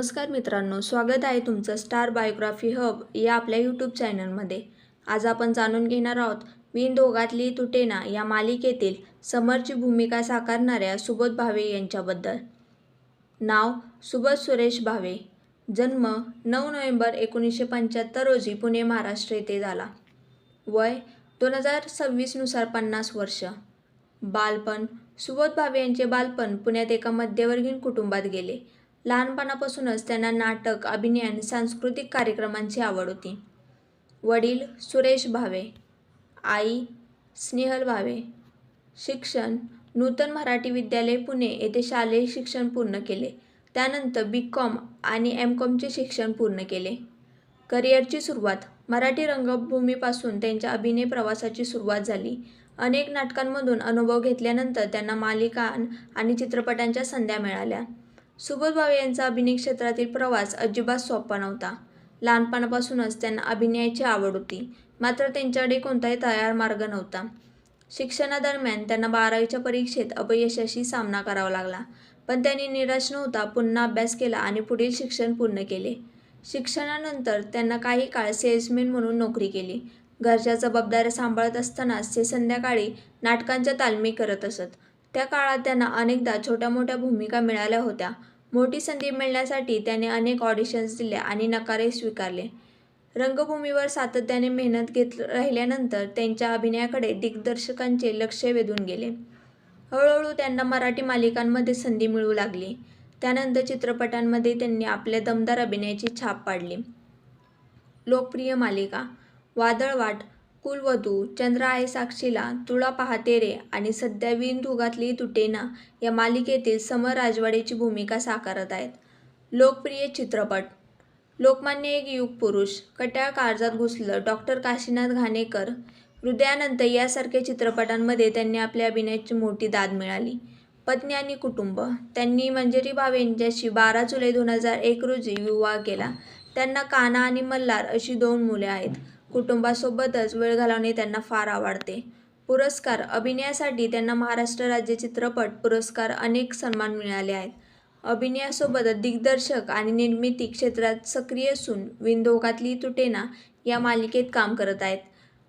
नमस्कार मित्रांनो, स्वागत आहे तुमचं स्टार बायोग्राफी हब या आपल्या यूट्यूब चॅनलमध्ये. आज आपण जाणून घेणार आहोत विणधोगातली तुटेना या मालिकेतील समरची भूमिका साकारणाऱ्या सुबोध भावे यांच्याबद्दल. नाव सुबोध सुरेश भावे. जन्म 9 नोव्हेंबर 1975 रोजी पुणे, महाराष्ट्र येथे झाला. वय 2026 नुसार 50 वर्ष. बालपण. सुबोध भावे यांचे बालपण पुण्यात एका मध्यमवर्गीय कुटुंबात गेले. लहानपणापासूनच त्यांना नाटक, अभिनय आणि सांस्कृतिक कार्यक्रमांची आवड होती. वडील सुरेश भावे, आई स्नेहल भावे. शिक्षण. नूतन मराठी विद्यालय पुणे येथे शालेय शिक्षण पूर्ण केले. त्यानंतर बी.कॉम आणि एम.कॉमचे शिक्षण पूर्ण केले. करिअरची सुरुवात. मराठी रंगभूमीपासून त्यांच्या अभिनय प्रवासाची सुरुवात झाली. अनेक नाटकांमधून अनुभव घेतल्यानंतर त्यांना मालिका आणि चित्रपटांच्या संध्या मिळाल्या. सुबोध भावे यांचा अभिनय क्षेत्रातील प्रवास अजिबात सोपा नव्हता. लहानपणापासूनच त्यांना अभिनयाची आवड होती, मात्र त्यांच्याकडे कोणताही तयार मार्ग नव्हता. शिक्षणादरम्यान त्यांना 12वीच्या परीक्षेत अपयशाशी सामना करावा लागला, पण त्यांनी निराश न होता पुन्हा अभ्यास केला आणि पुढील शिक्षण पूर्ण केले. शिक्षणानंतर त्यांना काही काळ सेल्समॅन म्हणून नोकरी केली. घरच्या जबाबदाऱ्या सांभाळत असतानाच ते संध्याकाळी नाटकांच्या तालमी करत असत. त्या काळात त्यांना अनेकदा छोट्या मोठ्या भूमिका मिळाल्या होत्या. मोठी संधी मिळण्यासाठी त्यांनी अनेक ऑडिशन्स दिल्या आणि नकारही स्वीकारले. रंगभूमीवर सातत्याने मेहनत घेत राहिल्यानंतर त्यांच्या अभिनयाकडे दिग्दर्शकांचे लक्ष वेधून गेले. हळूहळू त्यांना मराठी मालिकांमध्ये संधी मिळू लागली. त्यानंतर चित्रपटांमध्ये त्यांनी आपल्या दमदार अभिनयाची छाप पाडली. लोकप्रिय मालिका. वादळवाट, कुलवधू, चंद्र आहे साक्षीला, तुला पाहते रे आणि सध्या विणधोगातली तुटेना या मालिकेतील समर राजवाडेची भूमिका साकारत आहेत. लोकप्रिय चित्रपट. लोकमान्य एक युगपुरुष, कट्याळ काळजात घुसलं, डॉ. काशीनाथ घाणेकर, हृदयानंत यासारख्या चित्रपटांमध्ये त्यांनी आपल्या अभिनयाची मोठी दाद मिळाली. पत्नी आणि कुटुंब. त्यांनी मंजिरी भावे यांच्याशी 12 जुलै 2001 रोजी विवाह केला. त्यांना कान्हा आणि मल्हार अशी 2 मुले आहेत. कुटुंबासोबतच वेळ घालवणे त्यांना फार आवडते. पुरस्कार. अभिनयासाठी त्यांना महाराष्ट्र राज्य चित्रपट पुरस्कार अनेक सन्मान मिळाले आहेत. अभिनयासोबतच दिग्दर्शक आणि निर्मिती क्षेत्रात सक्रिय असून विणधोगातली तुटेना या मालिकेत काम करत आहेत.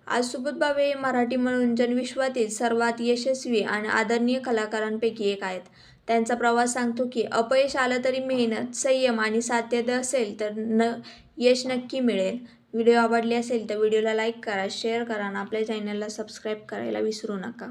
आज सुबोध भावे हे मराठी मनोरंजन विश्वातील सर्वात यशस्वी आणि आदरणीय कलाकारांपैकी एक आहेत. त्यांचा प्रवास सांगतो की अपयश आलं तरी मेहनत, संयम आणि सातत्य असेल तर यश नक्की मिळेल. व्हिडिओ आवडले असेल तर व्हिडिओला लाईक करा, शेअर करा आणि आपल्या चॅनलला सबस्क्राईब करायला विसरू नका.